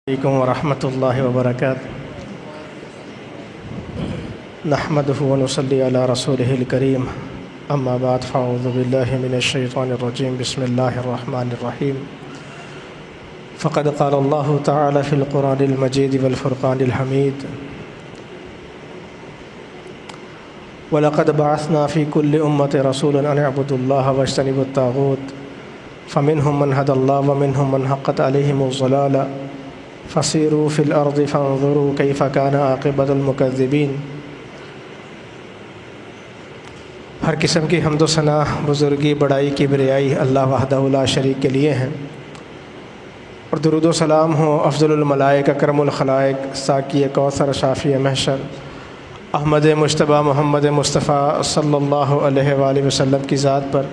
علیکم ورحمۃ اللہ وبرکاتہ نحمدہ ونصلی علی رسولہ الکریم اما بعد فاعوذ باللہ من الشیطان الرجیم بسم اللہ الرحمن الرحیم فقد قال اللہ تعالی فی القرآن المجید والفرقان الحمید وَلَقَدْ بَعَثْنَا فِي كُلِّ أُمَّةٍ رَسُولًا أَنِ اعْبُدُوا اللَّهَ وَاجْتَنِبُوا الطَّاغُوتَ فَمِنْهُمْ مَنْ هَدَى اللَّهُ وَمِنْهُمْ مَنْ حَقَّتْ عَلَيْهِمُ الضَّلَالَةُ فَسِيرُوا فِي الْأَرْضِ فَانظُرُوا كَيْفَ كَانَ عَاقِبَةُ الْمُكَذِّبِينَ۔ ہر قسم کی حمد و ثنا، بزرگی، بڑائی، کبریائی اللہ وحدہ لا شریک کے لیے ہیں، اور درود و سلام ہو افضل الملائک اکرم الخلائق ساقی کوثر شافی محشر احمد مجتبیٰ محمد مصطفیٰ صلی اللہ علیہ وآلہ وسلم کی ذات پر،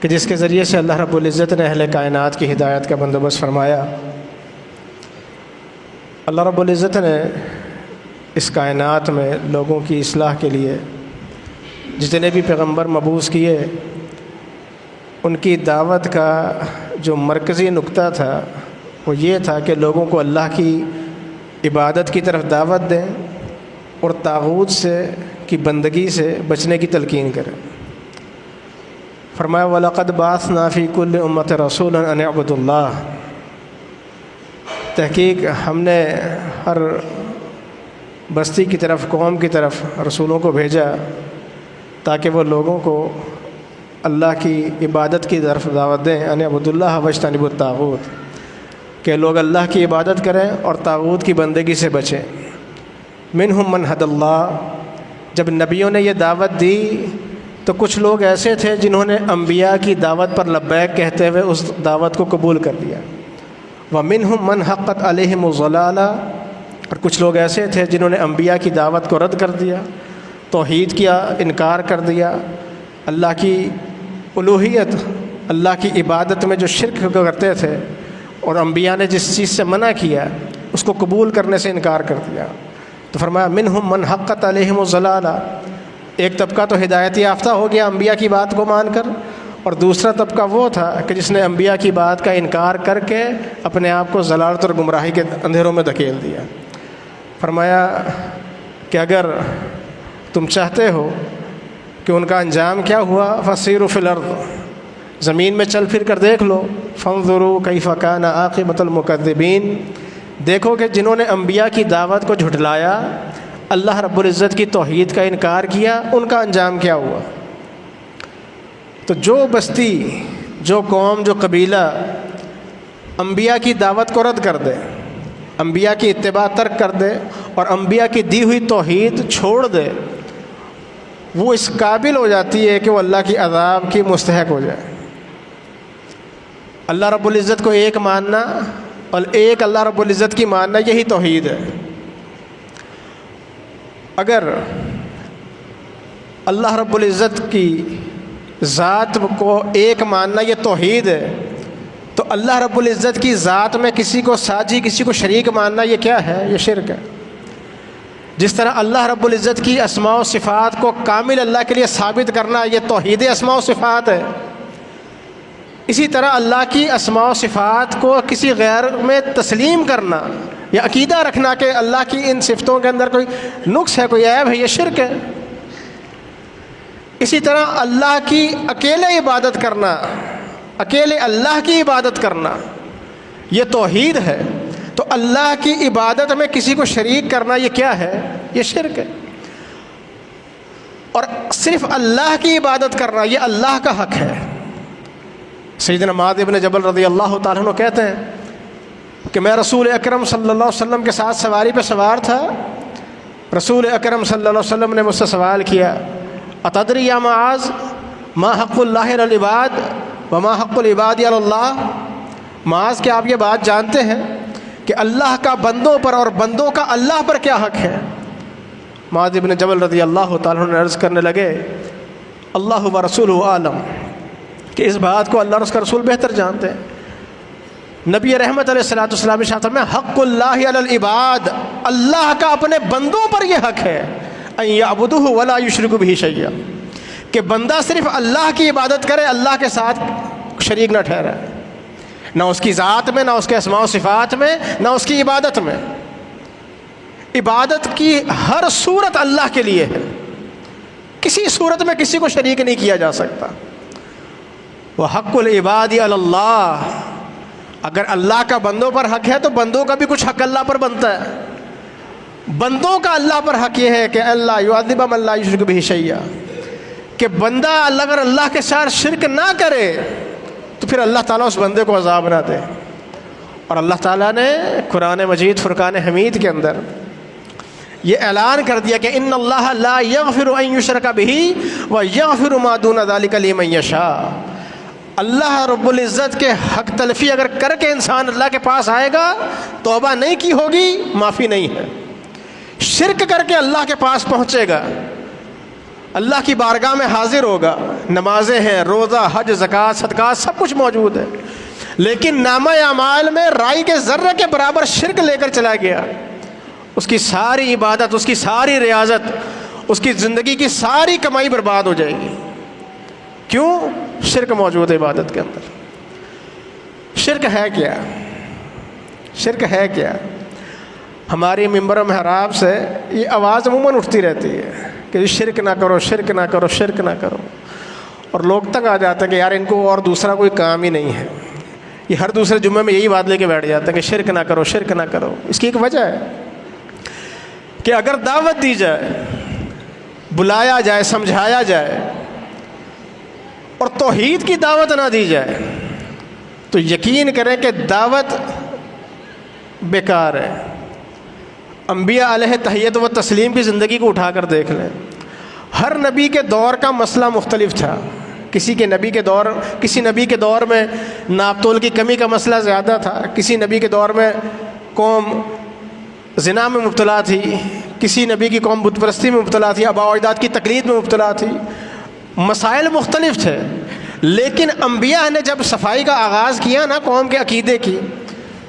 کہ جس کے ذریعے سے اللہ رب العزت نے اہل کائنات کی ہدایت کا بندوبست فرمایا۔ اللہ رب العزت نے اس کائنات میں لوگوں کی اصلاح کے لیے جتنے بھی پیغمبر مبعوث کیے، ان کی دعوت کا جو مرکزی نقطہ تھا وہ یہ تھا کہ لوگوں کو اللہ کی عبادت کی طرف دعوت دیں اور طاغوت سے کی بندگی سے بچنے کی تلقین کریں۔ فرمایا وَلَقَدْ بَعَثْنَا فِي كُلِّ أُمَّةٍ رَسُولًا أَنِ اعْبُدُوا اللَّهَ، تحقیق ہم نے ہر بستی کی طرف، قوم کی طرف رسولوں کو بھیجا تاکہ وہ لوگوں کو اللہ کی عبادت کی طرف دعوت دیں، أَنِ اعْبُدُوا اللَّهَ وَاجْتَنِبُوا الطَّاغُوتَ، کہ لوگ اللہ کی عبادت کریں اور طاغوت کی بندگی سے بچیں۔ منہم من ہدی اللہ، جب نبیوں نے یہ دعوت دی تو کچھ لوگ ایسے تھے جنہوں نے انبیاء کی دعوت پر لبیک کہتے ہوئے اس دعوت کو قبول کر لیا۔ ومنہم من حقت علیہم الضلالہ، اور کچھ لوگ ایسے تھے جنہوں نے انبیاء کی دعوت کو رد کر دیا، توحید کیا، انکار کر دیا، اللہ کی الوہیت، اللہ کی عبادت میں جو شرک کرتے تھے اور انبیاء نے جس چیز سے منع کیا اس کو قبول کرنے سے انکار کر دیا۔ تو فرمایا منہم من حقت علیہم الضلالہ، ایک طبقہ تو ہدایت یافتہ ہو گیا انبیاء کی بات کو مان کر، اور دوسرا طبقہ وہ تھا کہ جس نے انبیاء کی بات کا انکار کر کے اپنے آپ کو ضلالت اور گمراہی کے اندھیروں میں دھکیل دیا۔ فرمایا کہ اگر تم چاہتے ہو کہ ان کا انجام کیا ہوا، فسیروا فی الارض، زمین میں چل پھر کر دیکھ لو، فانظروا کیف کان عاقبۃ المکذبین، دیکھو کہ جنہوں نے انبیاء کی دعوت کو جھٹلایا، اللہ رب العزت کی توحید کا انکار کیا، ان کا انجام کیا ہوا۔ تو جو بستی، جو قوم، جو قبیلہ انبیاء کی دعوت کو رد کر دے، انبیاء کی اتباع ترک کر دے اور انبیاء کی دی ہوئی توحید چھوڑ دے، وہ اس قابل ہو جاتی ہے کہ وہ اللہ کی عذاب کی مستحق ہو جائے۔ اللہ رب العزت کو ایک ماننا اور ایک اللہ رب العزت کی ماننا، یہی توحید ہے۔ اگر اللہ رب العزت کی ذات کو ایک ماننا یہ توحید ہے، تو اللہ رب العزت کی ذات میں کسی کو ساجی، کسی کو شریک ماننا یہ کیا ہے؟ یہ شرک ہے۔ جس طرح اللہ رب العزت کی اسماء و صفات کو کامل اللہ کے لیے ثابت کرنا یہ توحید اسماء و صفات ہے، اسی طرح اللہ کی اسماء و صفات کو کسی غیر میں تسلیم کرنا یا عقیدہ رکھنا کہ اللہ کی ان صفتوں کے اندر کوئی نقص ہے، کوئی عیب ہے، یہ شرک ہے۔ اسی طرح اللہ کی اکیلے عبادت کرنا، اکیلے اللہ کی عبادت کرنا یہ توحید ہے۔ تو اللہ کی عبادت میں کسی کو شریک کرنا یہ کیا ہے؟ یہ شرک ہے۔ اور صرف اللہ کی عبادت کرنا یہ اللہ کا حق ہے۔ سیدنا معاذ بن جبل رضی اللہ تعالیٰ عنہ کہتے ہیں کہ میں رسول اکرم صلی اللہ علیہ وسلم کے ساتھ سواری پہ سوار تھا، رسول اکرم صلی اللہ علیہ وسلم نے مجھ سے سوال کیا، اتدری یا معاذ ما حق اللہ علی العباد وما حق العباد علی اللہ، معاذ کیا آپ یہ بات جانتے ہیں کہ اللہ کا بندوں پر اور بندوں کا اللہ پر کیا حق ہے؟ معاذ بن جبل رضی اللہ تعالیٰ عنہ عرض کرنے لگے اللہ و رسولہ عالم، کہ اس بات کو اللہ اور اس کا رسول بہتر جانتے ہیں۔ نبی رحمت علیہ الصلوۃ والسلام ارشاد میں حق اللہ علی العباد، اللہ کا اپنے بندوں پر یہ حق ہے، ان یعبدوہ ولا یشرکوا بہ شیئا، کہ بندہ صرف اللہ کی عبادت کرے، اللہ کے ساتھ شریک نہ ٹھہرائے۔ نہ اس کی ذات میں، نہ اس کے اسماء و صفات میں، نہ اس کی عبادت میں۔ عبادت کی ہر صورت اللہ کے لیے ہے، کسی صورت میں کسی کو شریک نہیں کیا جا سکتا۔ وحق العباد علی اللہ، اگر اللہ کا بندوں پر حق ہے تو بندوں کا بھی کچھ حق اللہ پر بنتا ہے۔ بندوں کا اللہ پر حق یہ ہے کہ اللہ یعذب من لا یشرک بہ شیئا، کہ بندہ اگر اللہ کے ساتھ شرک نہ کرے تو پھر اللہ تعالیٰ اس بندے کو عذاب نہ دے۔ اور اللہ تعالیٰ نے قرآن مجید فرقان حمید کے اندر یہ اعلان کر دیا کہ ان اللہ لا یغفر ان یشرک بہ ویغفر ما دون ذلک لمن یشاء۔ اللہ رب العزت کے حق تلفی اگر کر کے انسان اللہ کے پاس آئے گا، توبہ نہیں کی ہوگی، معافی نہیں ہے۔ شرک کر کے اللہ کے پاس پہنچے گا، اللہ کی بارگاہ میں حاضر ہوگا، نمازیں ہیں، روزہ، حج، زکوٰۃ، صدقات سب کچھ موجود ہے، لیکن نامہ اعمال میں رائی کے ذرے کے برابر شرک لے کر چلا گیا، اس کی ساری عبادت، اس کی ساری ریاضت، اس کی زندگی کی ساری کمائی برباد ہو جائے گی۔ کیوں؟ شرک موجود ہے عبادت کے اندر۔ شرک ہے کیا؟ شرک ہے کیا؟ ہماری ممبر و محراب سے یہ آواز عموماً اٹھتی رہتی ہے کہ شرک نہ کرو، شرک نہ کرو، شرک نہ کرو، اور لوگ تک آ جاتے ہیں کہ یار ان کو اور دوسرا کوئی کام ہی نہیں ہے، یہ ہر دوسرے جمعے میں یہی بات لے کے بیٹھ جاتے ہیں کہ شرک نہ کرو، شرک نہ کرو۔ اس کی ایک وجہ ہے کہ اگر دعوت دی جائے، بلایا جائے، سمجھایا جائے اور توحید کی دعوت نہ دی جائے تو یقین کریں کہ دعوت بیکار ہے۔ انبیاء علیہ تحیت و تسلیم کی زندگی کو اٹھا کر دیکھ لیں، ہر نبی کے دور کا مسئلہ مختلف تھا۔ کسی نبی کے دور میں ناپ تول کی کمی کا مسئلہ زیادہ تھا، کسی نبی کے دور میں قوم زنا میں مبتلا تھی، کسی نبی کی قوم بت پرستی میں مبتلا تھی، آباء و اجداد کی تقلید میں مبتلا تھی، مسائل مختلف تھے۔ لیکن انبیاء نے جب صفائی کا آغاز کیا نا قوم کے عقیدے کی،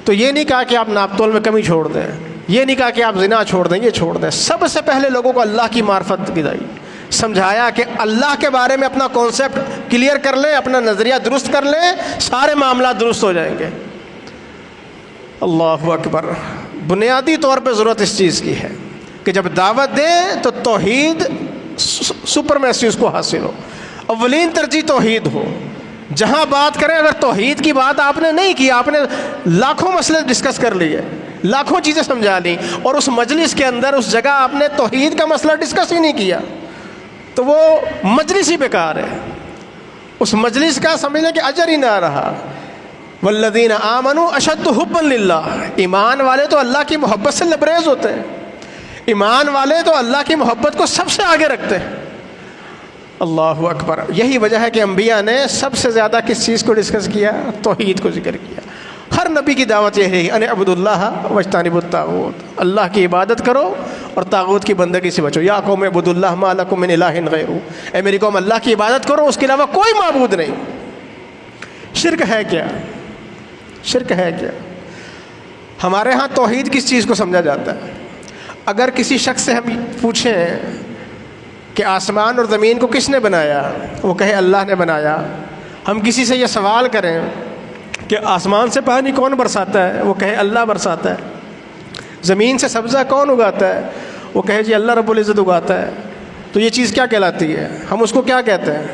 تو یہ نہیں کہا کہ آپ ناپ تول میں کمی چھوڑ دیں، یہ نہیں کہا کہ آپ زنا چھوڑ دیں، یہ چھوڑ دیں۔ سب سے پہلے لوگوں کو اللہ کی معرفت دلائی، سمجھایا کہ اللہ کے بارے میں اپنا کانسیپٹ کلیئر کر لیں، اپنا نظریہ درست کر لیں، سارے معاملات درست ہو جائیں گے۔ اللہ اکبر۔ بنیادی طور پہ ضرورت اس چیز کی ہے کہ جب دعوت دیں تو توحید سپرمیسی اس کو حاصل ہو، اولین ترجیح توحید ہو۔ جہاں بات کریں اگر توحید کی بات آپ نے نہیں کی، آپ نے لاکھوں مسئلے ڈسکس کر لیے، لاکھوں چیزیں سمجھا لی، اور اس مجلس کے اندر اس جگہ آپ نے توحید کا مسئلہ ڈسکس ہی نہیں کیا، تو وہ مجلس ہی بیکار ہے۔ اس مجلس کا سمجھ لیں کہ اجر ہی نہ رہا۔ والذین آمنوا اشد حبا للہ، ایمان والے تو اللہ کی محبت سے لبریز ہوتے ہیں، ایمان والے تو اللہ کی محبت کو سب سے آگے رکھتے ہیں۔ اللہ اکبر۔ یہی وجہ ہے کہ انبیاء نے سب سے زیادہ کس چیز کو ڈسکس کیا؟ توحید کو ذکر کیا۔ ہر نبی کی دعوت یہ ہے ان اعبدوا اللہ واجتنبوا الطاغوت، اللہ کی عبادت کرو اور طاغوت کی بندگی سے بچو۔ یا قوم اعبدوا اللہ ما لکم من الہ غیرہ، اے میری قوم اللہ کی عبادت کرو، اس کے علاوہ کوئی معبود نہیں۔ شرک ہے کیا؟ شرک ہے کیا؟ ہمارے ہاں توحید کس چیز کو سمجھا جاتا ہے؟ اگر کسی شخص سے ہم پوچھیں کہ آسمان اور زمین کو کس نے بنایا، وہ کہے اللہ نے بنایا۔ ہم کسی سے یہ سوال کریں کہ آسمان سے پانی کون برساتا ہے، وہ کہے اللہ برساتا ہے۔ زمین سے سبزہ کون اگاتا ہے، وہ کہے جی اللہ رب العزت اگاتا ہے۔ تو یہ چیز کیا کہلاتی ہے؟ ہم اس کو کیا کہتے ہیں؟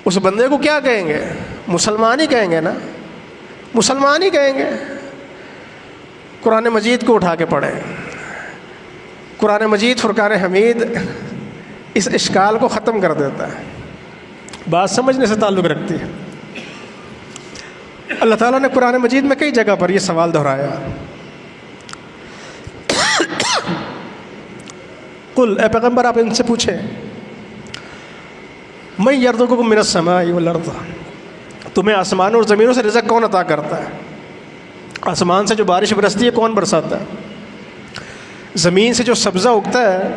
اس بندے کو کیا کہیں گے؟ مسلمان ہی کہیں گے نا، مسلمان ہی کہیں گے۔ قرآن مجید کو اٹھا کے پڑھیں، قرآن مجید فرقان حمید اس اشکال کو ختم کر دیتا ہے، بات سمجھنے سے تعلق رکھتی ہے۔ اللہ تعالیٰ نے قرآن مجید میں کئی جگہ پر یہ سوال دہرایا، قل، اے پیغمبر آپ ان سے پوچھیں، من یرزقکم من السماء والارض، تمہیں آسمانوں اور زمینوں سے رزق کون عطا کرتا ہے؟ آسمان سے جو بارش برستی ہے کون برساتا ہے؟ زمین سے جو سبزہ اگتا ہے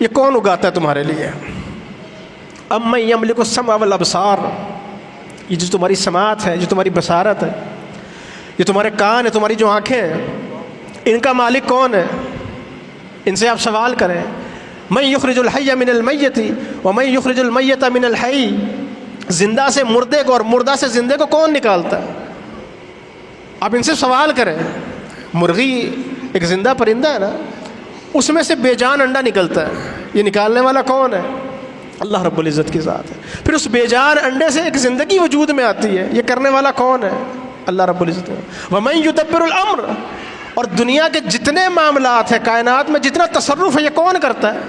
یہ کون اگاتا ہے تمہارے لیے؟ امن یملک السمع والابصار، یہ جو تمہاری سماعت ہے، جو تمہاری بصارت ہے، یہ تمہارے کان ہے، تمہاری جو آنکھیں ہیں، ان کا مالک کون ہے؟ ان سے آپ سوال کریں۔ من یخرج الحی من المیت ومن یخرج المیت من الحی، زندہ سے مردے کو اور مردہ سے زندے کو کون نکالتا ہے؟ آپ ان سے سوال کریں. مرغی ایک زندہ پرندہ ہے نا, اس میں سے بے جان انڈا نکلتا ہے, یہ نکالنے والا کون ہے؟ اللہ رب العزت کی ذات ہے. پھر اس بے جان انڈے سے ایک زندگی وجود میں آتی ہے, یہ کرنے والا کون ہے؟ اللہ رب العزت ہے. وَمَن يُدَبِّرُ الْأَمْرَ, اور دنیا کے جتنے معاملات ہیں, کائنات میں جتنا تصرف ہے, یہ کون کرتا ہے؟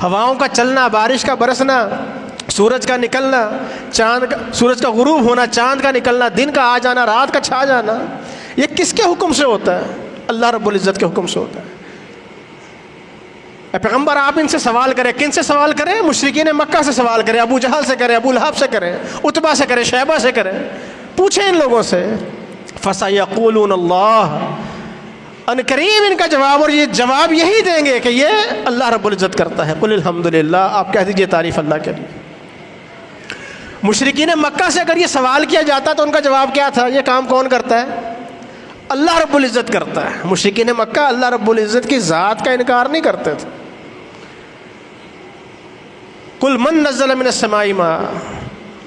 ہواؤں کا چلنا, بارش کا برسنا, سورج کا نکلنا, سورج کا غروب ہونا, چاند کا نکلنا, دن کا آ جانا, رات کا چھا جانا, یہ کس کے حکم سے ہوتا ہے؟ اللہ رب العزت کے حکم سے ہوتا ہے. اے پیغمبر آپ ان سے سوال کریں. کن سے سوال کریں؟ مشرکین مکہ سے سوال کریں, ابو جہل سے کریں, ابو لہب سے کریں, عتبہ سے کریں, شیبہ سے کریں. پوچھیں ان لوگوں سے. فَسَيَقُولُونَ اللَّهُ, ان قریب ان کا جواب, اور یہ جواب یہی دیں گے کہ یہ اللہ رب العزت کرتا ہے. قُلِ الْحَمْدُلِلَّهِ, آپ کہہ دیجئے تعریف اللہ کے لیے. مشرکین مکہ سے اگر یہ سوال کیا جاتا تو ان کا جواب کیا تھا؟ یہ کام کون کرتا ہے؟ اللہ رب العزت کرتا ہے. مشرکین مکہ اللہ رب العزت کی ذات کا انکار نہیں کرتے تھے. قُلْ مَن نَزَّلَ مِنَ السَّمَاءِ مَاءً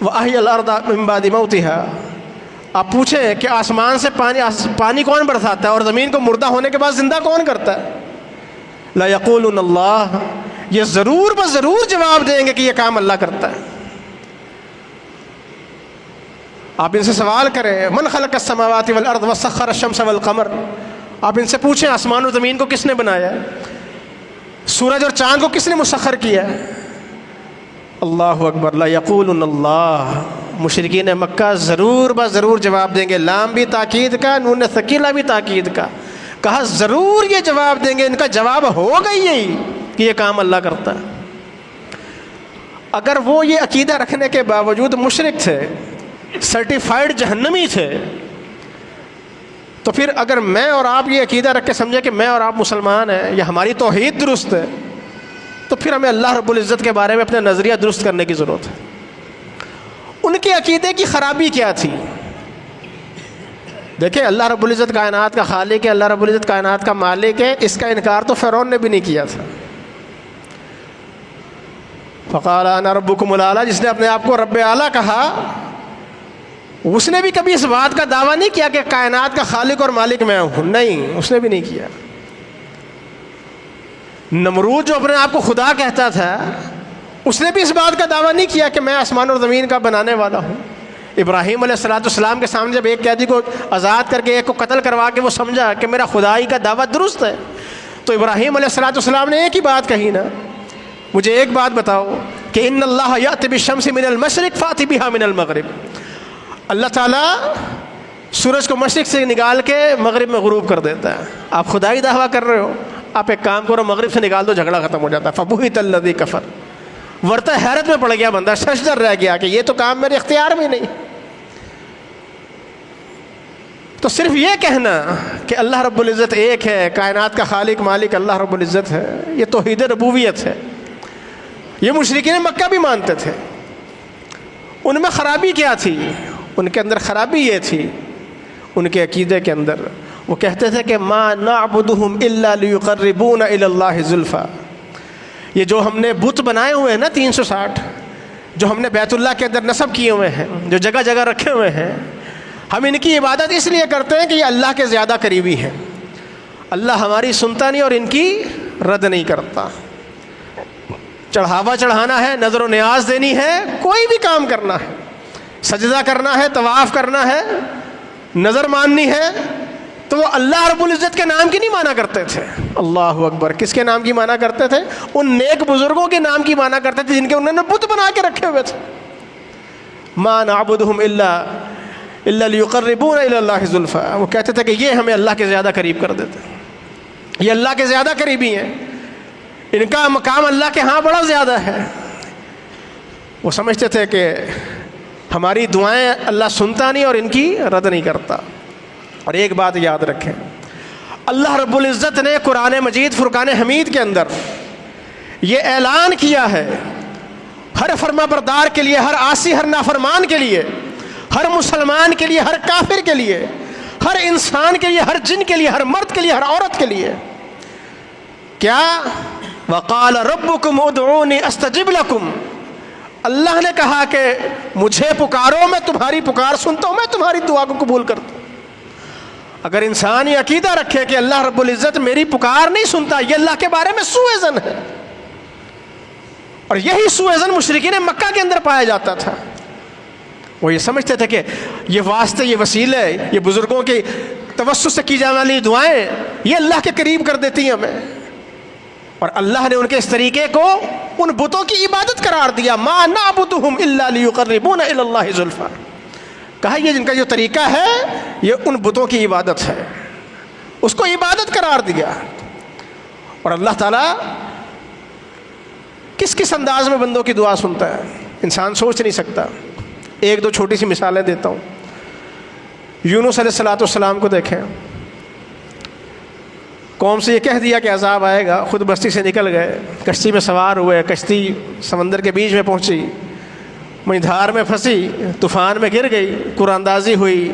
وَأَحْيَا الْأَرْضَ مِن بَعْدِ مَوْتِهَا, آپ پوچھیں کہ آسمان سے پانی کون برساتا ہے اور زمین کو مردہ ہونے کے بعد زندہ کون کرتا ہے؟ لَيَقُولُنَ اللَّهُ, یہ ضرور بس ضرور جواب دیں گے کہ یہ کام اللہ کرتا ہے. آپ ان سے سوال کریں. من خلق السماوات والارض وسخر الشمس والقمر, آپ ان سے پوچھیں آسمان و زمین کو کس نے بنایا ہے, سورج اور چاند کو کس نے مسخر کیا ہے؟ اللہ اکبر. لا یقولن اللہ, مشرکین مکہ ضرور بس ضرور جواب دیں گے. لام بھی تاکید کا, نون ثقیلہ بھی تاکید کا, کہا ضرور یہ جواب دیں گے. ان کا جواب ہوگا یہی کہ یہ کام اللہ کرتا ہے. اگر وہ یہ عقیدہ رکھنے کے باوجود مشرک تھے, سرٹیفائیڈ جہنمی تھے, تو پھر اگر میں اور آپ یہ عقیدہ رکھ کے سمجھے کہ میں اور آپ مسلمان ہیں یا ہماری توحید درست ہے, تو پھر ہمیں اللہ رب العزت کے بارے میں اپنا نظریہ درست کرنے کی ضرورت ہے. ان کے عقیدے کی خرابی کیا تھی؟ دیکھیں, اللہ رب العزت کائنات کا خالق ہے, اللہ رب العزت کائنات کا مالک ہے, اس کا انکار تو فرعون نے بھی نہیں کیا تھا. فقال انا ربکم الاعلی, جس نے اپنے آپ کو رب اعلیٰ کہا, اس نے بھی کبھی اس بات کا دعویٰ نہیں کیا کہ کائنات کا خالق اور مالک میں ہوں. نہیں, اس نے بھی نہیں کیا. نمرود جو اپنے آپ کو خدا کہتا تھا, اس نے بھی اس بات کا دعویٰ نہیں کیا کہ میں آسمان اور زمین کا بنانے والا ہوں. ابراہیم علیہ السلام کے سامنے جب ایک قیدی کو آزاد کر کے ایک کو قتل کروا کے وہ سمجھا کہ میرا خدائی کا دعویٰ درست ہے, تو ابراہیم علیہ السلام نے ایک ہی بات کہی نا, مجھے ایک بات بتاؤ کہ ان اللہ یأتی بالشمس من المشرق فأتی بہا من المغرب, اللہ تعالیٰ سورج کو مشرق سے نکال کے مغرب میں غروب کر دیتا ہے. آپ خدائی دعویٰ کر رہے ہو, آپ ایک کام کرو, مغرب سے نکال دو, جھگڑا ختم ہو جاتا ہے. فبہت الذی کفر, ورتہ حیرت میں پڑ گیا بندہ, ششدر رہ گیا کہ یہ تو کام میرے اختیار میں نہیں. تو صرف یہ کہنا کہ اللہ رب العزت ایک ہے, کائنات کا خالق مالک اللہ رب العزت ہے, یہ توحید ربوبیت ہے. یہ مشرکین مکہ بھی مانتے تھے. ان میں خرابی کیا تھی؟ ان کے اندر خرابی یہ تھی, ان کے عقیدے کے اندر وہ کہتے تھے کہ ما نعبدہم الا لیقربونا الی اللہ زلفا, یہ جو ہم نے بت بنائے ہوئے ہیں نا 360, جو ہم نے بیت اللہ کے اندر نصب کیے ہوئے ہیں, جو جگہ جگہ رکھے ہوئے ہیں, ہم ان کی عبادت اس لیے کرتے ہیں کہ یہ اللہ کے زیادہ قریبی ہیں. اللہ ہماری سنتا نہیں اور ان کی رد نہیں کرتا. چڑھاوا چڑھانا ہے, نظر و نیاز دینی ہے, کوئی بھی کام کرنا ہے, سجدہ کرنا ہے, طواف کرنا ہے, نظر ماننی ہے, تو وہ اللہ رب العزت کے نام کی نہیں مانا کرتے تھے. اللہ اکبر. کس کے نام کی مانا کرتے تھے؟ ان نیک بزرگوں کے نام کی مانا کرتے تھے جن کے انہوں نے بت بنا کے رکھے ہوئے تھے. ما نعبدہم الا لیقربونا الی اللہ زلفا, وہ کہتے تھے کہ یہ ہمیں اللہ کے زیادہ قریب کر دیتے, یہ اللہ کے زیادہ قریبی ہیں, ان کا مقام اللہ کے ہاں بڑا زیادہ ہے. وہ سمجھتے تھے کہ ہماری دعائیں اللہ سنتا نہیں اور ان کی رد نہیں کرتا. اور ایک بات یاد رکھیں, اللہ رب العزت نے قرآن مجید فرقان حمید کے اندر یہ اعلان کیا ہے ہر فرما بردار کے لیے, ہر عاصی, ہر نافرمان کے لیے, ہر مسلمان کے لیے, ہر کافر کے لیے, ہر انسان کے لیے, ہر جن کے لیے, ہر مرد کے لیے, ہر عورت کے لیے. کیا؟ وقال ربکم ادعونی استجب لکم, اللہ نے کہا کہ مجھے پکارو، میں تمہاری پکار سنتا ہوں، میں تمہاری دعا کو قبول کرتا ہوں۔ اگر انسان یہ عقیدہ رکھے کہ اللہ رب العزت میری پکار نہیں سنتا، یہ اللہ کے بارے میں سوء ظن ہے، اور یہی سوء ظن مشرکین مکہ کے اندر پایا جاتا تھا۔ وہ یہ سمجھتے تھے کہ یہ واسطے، یہ وسیلے، یہ بزرگوں کی توسط سے کی جانے والی دعائیں یہ اللہ کے قریب کر دیتی ہیں ہمیں، اور اللہ نے ان کے اس طریقے کو ان بتوں کی عبادت قرار دیا۔ ما نعبدہم الا لیقربونا الی اللہ زلفی، کہا یہ جن کا جو طریقہ ہے یہ ان بتوں کی عبادت ہے، اس کو عبادت قرار دیا۔ اور اللہ تعالیٰ کس کس انداز میں بندوں کی دعا سنتا ہے انسان سوچ نہیں سکتا۔ ایک دو چھوٹی سی مثالیں دیتا ہوں۔ یونس علیہ السلام کو دیکھیں، قوم سے یہ کہہ دیا کہ عذاب آئے گا، خود بستی سے نکل گئے، کشتی میں سوار ہوئے، کشتی سمندر کے بیچ میں پہنچی، وہیں دھار میں پھنسی، طوفان میں گر گئی، قرآن اندازی ہوئی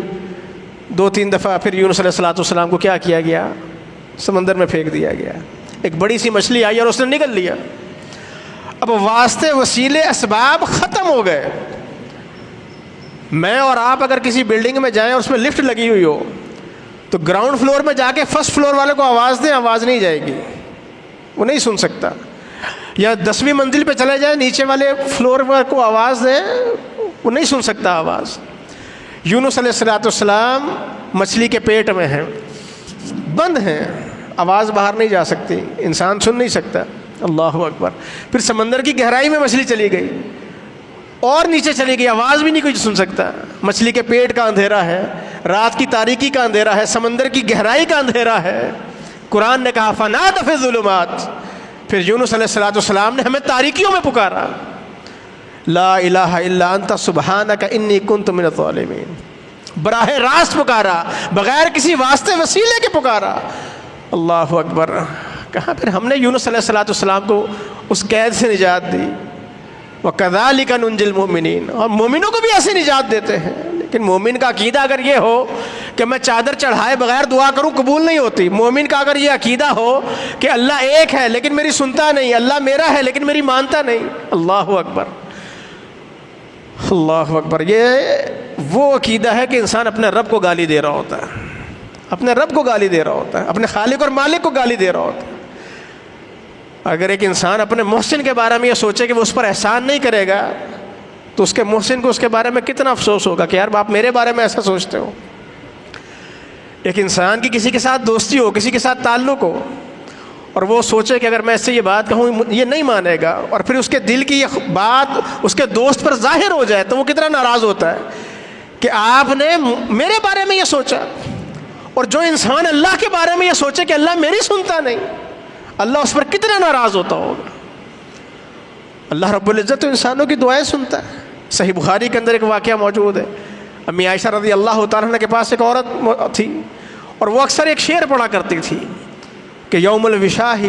2-3 دفعہ، پھر یونس علیہ السلام کو کیا کیا گیا؟ سمندر میں پھینک دیا گیا۔ ایک بڑی سی مچھلی آئی اور اس نے نگل لیا۔ اب واسطے، وسیلے، اسباب ختم ہو گئے۔ میں اور آپ اگر کسی بلڈنگ میں جائیں اور اس میں لفٹ لگی ہوئی ہو تو گراؤنڈ فلور میں جا کے فرسٹ فلور والے کو آواز دیں، آواز نہیں جائے گی، وہ نہیں سن سکتا۔ یا 10ویں منزل پہ چلے جائیں، نیچے والے فلور کو آواز دیں، وہ نہیں سن سکتا آواز۔ یونس علیہ السلام مچھلی کے پیٹ میں ہیں، بند ہیں، آواز باہر نہیں جا سکتی، انسان سن نہیں سکتا۔ اللہ اکبر۔ پھر سمندر کی گہرائی میں مچھلی چلی گئی اور نیچے چلی گئی، آواز بھی نہیں کوئی سن سکتا۔ مچھلی کے پیٹ کا اندھیرا ہے، رات کی تاریکی کا اندھیرا ہے، سمندر کی گہرائی کا اندھیرا ہے۔ قرآن نے کہا فنادى فی الظلمات، پھر یونس علیہ السلام نے ہمیں تاریکیوں میں پکارا، لا الہ الا انت سبحانک انی کنت من الظالمین، براہ راست پکارا، بغیر کسی واسطے وسیلے کے پکارا۔ اللہ اکبر۔ کہاں پھر ہم نے یونس علیہ السلام کو اس قید سے نجات دی، وَكَذَلِكَ نُنْجِي الْمُؤْمِنِينَ، اور مومنوں کو بھی ایسے نجات دیتے ہیں۔ لیکن مومن کا عقیدہ اگر یہ ہو کہ میں چادر چڑھائے بغیر دعا کروں قبول نہیں ہوتی۔ مومن کا اگر یہ عقیدہ ہو کہ اللہ ایک ہے لیکن میری سنتا نہیں، اللہ میرا ہے لیکن میری مانتا نہیں، اللہ اکبر، اللہ اکبر۔ یہ وہ عقیدہ ہے کہ انسان اپنے رب کو گالی دے رہا ہوتا ہے، اپنے رب کو گالی دے رہا ہوتا ہے، اپنے خالق اور مالک کو گالی دے رہا ہوتا ہے۔ اگر ایک انسان اپنے محسن کے بارے میں یہ سوچے کہ وہ اس پر احسان نہیں کرے گا تو اس کے محسن کو اس کے بارے میں کتنا افسوس ہوگا کہ یار آپ میرے بارے میں ایسا سوچتے ہو۔ ایک انسان کی کسی کے ساتھ دوستی ہو، کسی کے ساتھ تعلق ہو، اور وہ سوچے کہ اگر میں اس سے یہ بات کہوں یہ نہیں مانے گا، اور پھر اس کے دل کی یہ بات اس کے دوست پر ظاہر ہو جائے تو وہ کتنا ناراض ہوتا ہے کہ آپ نے میرے بارے میں یہ سوچا۔ اور جو انسان اللہ کے بارے میں یہ سوچے کہ اللہ میری سنتا نہیں، اللہ اس پر کتنا ناراض ہوتا ہوگا۔ اللہ رب العزت تو انسانوں کی دعائیں سنتا ہے۔ صحیح بخاری کے اندر ایک واقعہ موجود ہے، امی عائشہ رضی اللہ تعالیٰ عنہ کے پاس ایک عورت تھی اور وہ اکثر ایک شعر پڑھا کرتی تھی کہ یوم الوشاہ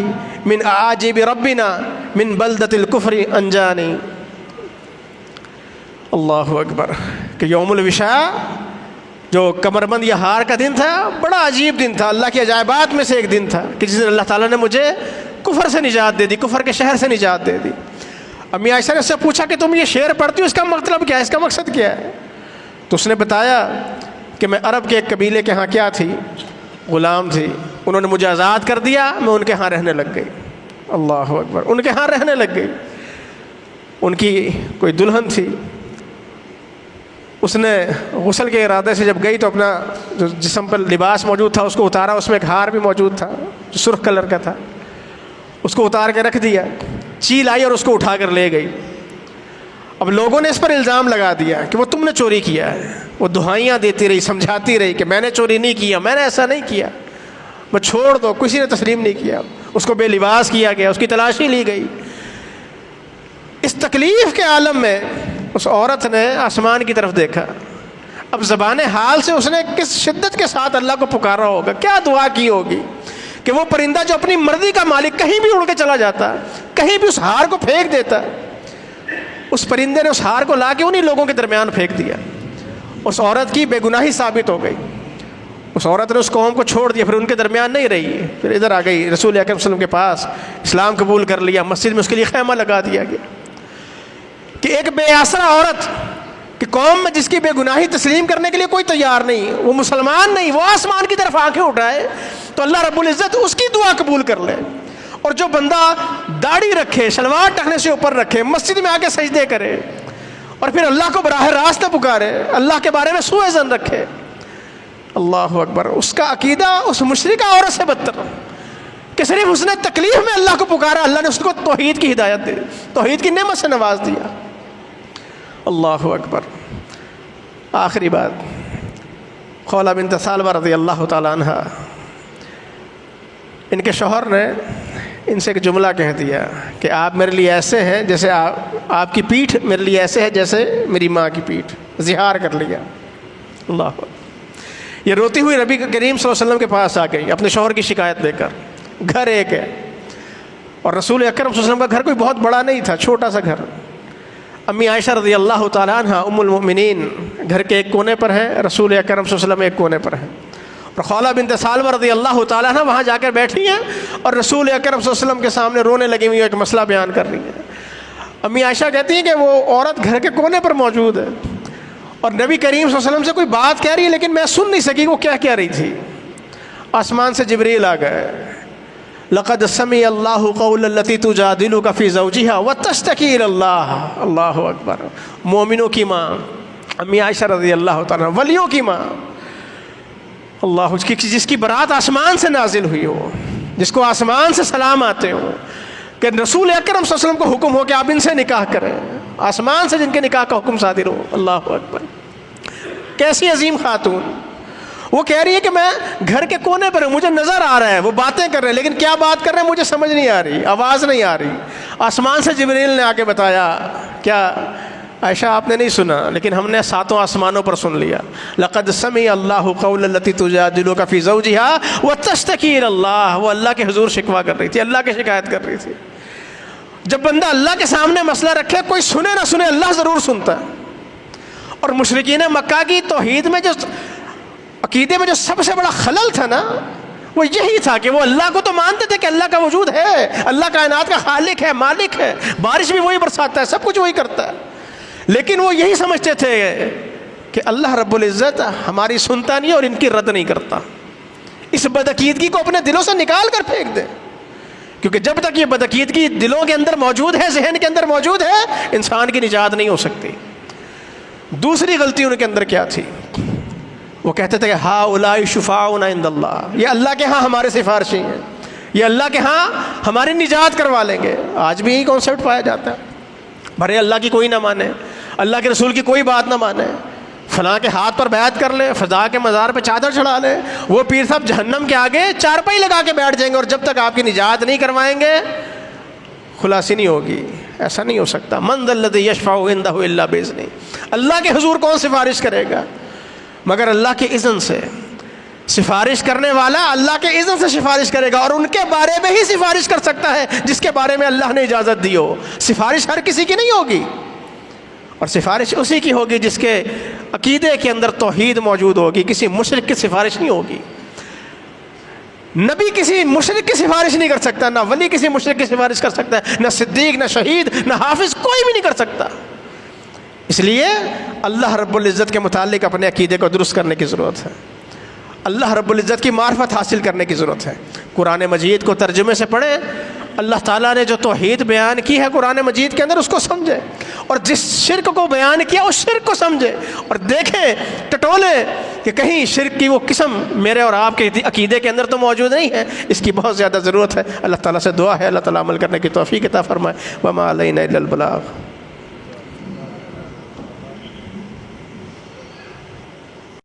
من اعاجب ربنا من بلدۃ الکفر انجانی، اللہ اکبر، کہ یوم الوشاہ جو کمر بند یا ہار کا دن تھا بڑا عجیب دن تھا، اللہ کی عجائبات میں سے ایک دن تھا کہ جس دن اللہ تعالیٰ نے مجھے کفر سے نجات دے دی، کفر کے شہر سے نجات دے دی۔ امی عائشہ نے اس سے پوچھا کہ تم یہ شعر پڑھتی ہو، اس کا مطلب کیا ہے، اس کا مقصد کیا ہے؟ تو اس نے بتایا کہ میں عرب کے ایک قبیلے کے ہاں کیا تھی، غلام تھی، انہوں نے مجھے آزاد کر دیا، میں ان کے ہاں رہنے لگ گئی۔ اللہ اکبر، ان کے ہاں رہنے لگ گئی۔ ان کی کوئی دلہن تھی، اس نے غسل کے ارادے سے جب گئی تو اپنا جو جسم پر لباس موجود تھا اس کو اتارا، اس میں ایک ہار بھی موجود تھا جو سرخ کلر کا تھا، اس کو اتار کے رکھ دیا۔ چیل آئی اور اس کو اٹھا کر لے گئی۔ اب لوگوں نے اس پر الزام لگا دیا کہ وہ تم نے چوری کیا ہے۔ وہ دہائیاں دیتی رہی، سمجھاتی رہی کہ میں نے چوری نہیں کیا، میں نے ایسا نہیں کیا، میں چھوڑ دو، کسی نے تسلیم نہیں کیا۔ اس کو بے لباس کیا گیا، اس کی تلاشی لی گئی۔ اس تکلیف کے عالم میں اس عورت نے آسمان کی طرف دیکھا۔ اب زبان حال سے اس نے کس شدت کے ساتھ اللہ کو پکارا ہوگا، کیا دعا کی ہوگی کہ وہ پرندہ جو اپنی مرضی کا مالک کہیں بھی اڑ کے چلا جاتا، کہیں بھی اس ہار کو پھینک دیتا، اس پرندے نے اس ہار کو لا کے انہی لوگوں کے درمیان پھینک دیا۔ اس عورت کی بے گناہی ثابت ہو گئی، اس عورت نے اس قوم کو چھوڑ دیا، پھر ان کے درمیان نہیں رہی، پھر ادھر آ گئی رسول اکرم صلی اللہ علیہ وسلم کے پاس، اسلام قبول کر لیا، مسجد میں اس کے لیے خیمہ لگا دیا گیا۔ کہ ایک بے آسرا عورت کہ قوم میں جس کی بے گناہی تسلیم کرنے کے لیے کوئی تیار نہیں، وہ مسلمان نہیں، وہ آسمان کی طرف آنکھیں اٹھائے تو اللہ رب العزت اس کی دعا قبول کر لے۔ اور جو بندہ داڑھی رکھے، شلوار ٹخنے سے اوپر رکھے، مسجد میں آ کے سجدے کرے اور پھر اللہ کو براہ راست نہ پکارے، اللہ کے بارے میں سوء ظن رکھے، اللہ اکبر، اس کا عقیدہ اس مشرکہ عورت سے بدتر کہ صرف اس نے تکلیف میں اللہ کو پکارا، اللہ نے اس کو توحید کی ہدایت دی، توحید کی نعمت سے نواز دیا۔ اللہ اکبر۔ آخری بات، خولہ بنت ثعلبہ رضی اللہ تعالیٰ عنہ، ان کے شوہر نے ان سے ایک جملہ کہہ دیا کہ آپ میرے لیے ایسے ہیں جیسے آپ کی پیٹھ میرے لیے ایسے ہے جیسے میری ماں کی پیٹھ، زہار کر لیا۔ اللہ اکبر۔ یہ روتی ہوئی نبی کریم صلی اللہ علیہ وسلم کے پاس آ گئی اپنے شوہر کی شکایت لے کر۔ گھر ایک ہے اور رسول اکرم صلی اللہ علیہ وسلم کا گھر کوئی بہت بڑا نہیں تھا، چھوٹا سا گھر۔ امی عائشہ رضی اللہ تعالیٰ عنہ ام المؤمنین گھر کے ایک کونے پر ہیں، رسول اکرم صلی اللہ علیہ وسلم ایک کونے پر ہیں، اور خولہ بنت ثعلبہ رضی اللہ تعالیٰ عنہ وہاں جا کر بیٹھی ہیں اور رسول اکرم صلی اللہ علیہ وسلم کے سامنے رونے لگی ہوئی ایک مسئلہ بیان کر رہی ہیں۔ امی عائشہ کہتی ہیں کہ وہ عورت گھر کے کونے پر موجود ہے اور نبی کریم صلی اللہ علیہ وسلم سے کوئی بات کہہ رہی ہے لیکن میں سن نہیں سکی وہ کیا کہہ رہی تھی۔ آسمان سے جبریل آ گئے، لقد سمع اللہ قول التی تجادلک فی زوجہا وتشتکی الی اللہ۔ اللہ اکبر۔ مومنوں کی ماں امی عائشہ رضی اللہ تعالیٰ، ولیوں کی ماں، اللہ، جس کی برات آسمان سے نازل ہوئی ہو، جس کو آسمان سے سلام آتے ہو، کہ رسول اکرم صلی اللہ علیہ وسلم کو حکم ہو کہ آپ ان سے نکاح کریں، آسمان سے جن کے نکاح کا حکم صادر ہو۔ اللہ اکبر۔ کیسی عظیم خاتون، وہ کہہ رہی ہے کہ میں گھر کے کونے پر ہوں، مجھے نظر آ رہا ہے وہ باتیں کر رہے ہیں لیکن کیا بات کر رہے ہیں مجھے سمجھ نہیں آ رہی، آواز نہیں آ رہی۔ آسمان سے جبریل نے آ کے بتایا، کیا عائشہ آپ نے نہیں سنا لیکن ہم نے ساتوں آسمانوں پر سن لیا۔ لقد سمع اللہ قول التی تجادلک فی زوجہا وتشتکی الی اللہ۔ وہ اللہ کے حضور شکوہ کر رہی تھی، اللہ کی شکایت کر رہی تھی۔ جب بندہ اللہ کے سامنے مسئلہ رکھے، کوئی سنے نہ سنے، اللہ ضرور سنتا ہے۔ اور مشرکین مکہ کی توحید میں جو عقیدے میں جو سب سے بڑا خلل تھا نا، وہ یہی تھا کہ وہ اللہ کو تو مانتے تھے کہ اللہ کا وجود ہے، اللہ کائنات کا خالق ہے، مالک ہے، بارش بھی وہی برساتا ہے، سب کچھ وہی کرتا ہے، لیکن وہ یہی سمجھتے تھے کہ اللہ رب العزت ہماری سنتا نہیں اور ان کی رد نہیں کرتا۔ اس بدعقیدگی کو اپنے دلوں سے نکال کر پھینک دیں، کیونکہ جب تک یہ بدعقیدگی دلوں کے اندر موجود ہے، ذہن کے اندر موجود ہے، انسان کی نجات نہیں ہو سکتی۔ دوسری غلطی ان کے اندر کیا تھی؟ وہ کہتے تھے کہ ہؤلاء شفاعؤنا عند اللہ، یہ اللہ کے ہاں ہمارے سفارشی ہیں، یہ اللہ کے ہاں ہماری نجات کروا لیں گے۔ آج بھی یہی کانسیپٹ پایا جاتا ہے، بھرے اللہ کی کوئی نہ مانے، اللہ کے رسول کی کوئی بات نہ مانے، فلاں کے ہاتھ پر بیعت کر لے، فضا کے مزار پہ چادر چڑھا لے، وہ پیر صاحب جہنم کے آگے چارپائی لگا کے بیٹھ جائیں گے اور جب تک آپ کی نجات نہیں کروائیں گے خلاصی نہیں ہوگی۔ ایسا نہیں ہو سکتا۔ من ذا الذی یشفع عندہ الا باذنہ، اللہ کے حضور کون سفارش کرے گا مگر اللہ کے اذن سے۔ سفارش کرنے والا اللہ کے اذن سے سفارش کرے گا اور ان کے بارے میں ہی سفارش کر سکتا ہے جس کے بارے میں اللہ نے اجازت دی ہو۔ سفارش ہر کسی کی نہیں ہوگی، اور سفارش اسی کی ہوگی جس کے عقیدے کے اندر توحید موجود ہوگی۔ کسی مشرک کی سفارش نہیں ہوگی۔ نبی کسی مشرک کی سفارش نہیں کر سکتا، نہ ولی کسی مشرک کی سفارش کر سکتا ہے، نہ صدیق، نہ شہید، نہ حافظ، کوئی بھی نہیں کر سکتا۔ اس لیے اللہ رب العزت کے متعلق اپنے عقیدے کو درست کرنے کی ضرورت ہے، اللہ رب العزت کی معرفت حاصل کرنے کی ضرورت ہے۔ قرآن مجید کو ترجمے سے پڑھیں، اللہ تعالیٰ نے جو توحید بیان کی ہے قرآن مجید کے اندر اس کو سمجھے، اور جس شرک کو بیان کیا اس شرک کو سمجھے، اور دیکھیں ٹٹولے کہ کہیں شرک کی وہ قسم میرے اور آپ کے عقیدے کے اندر تو موجود نہیں ہے۔ اس کی بہت زیادہ ضرورت ہے۔ اللہ تعالیٰ سے دعا ہے اللہ تعالیٰ عمل کرنے کی توفیق عطا فرمائے۔ وما علینا الا البلاغ۔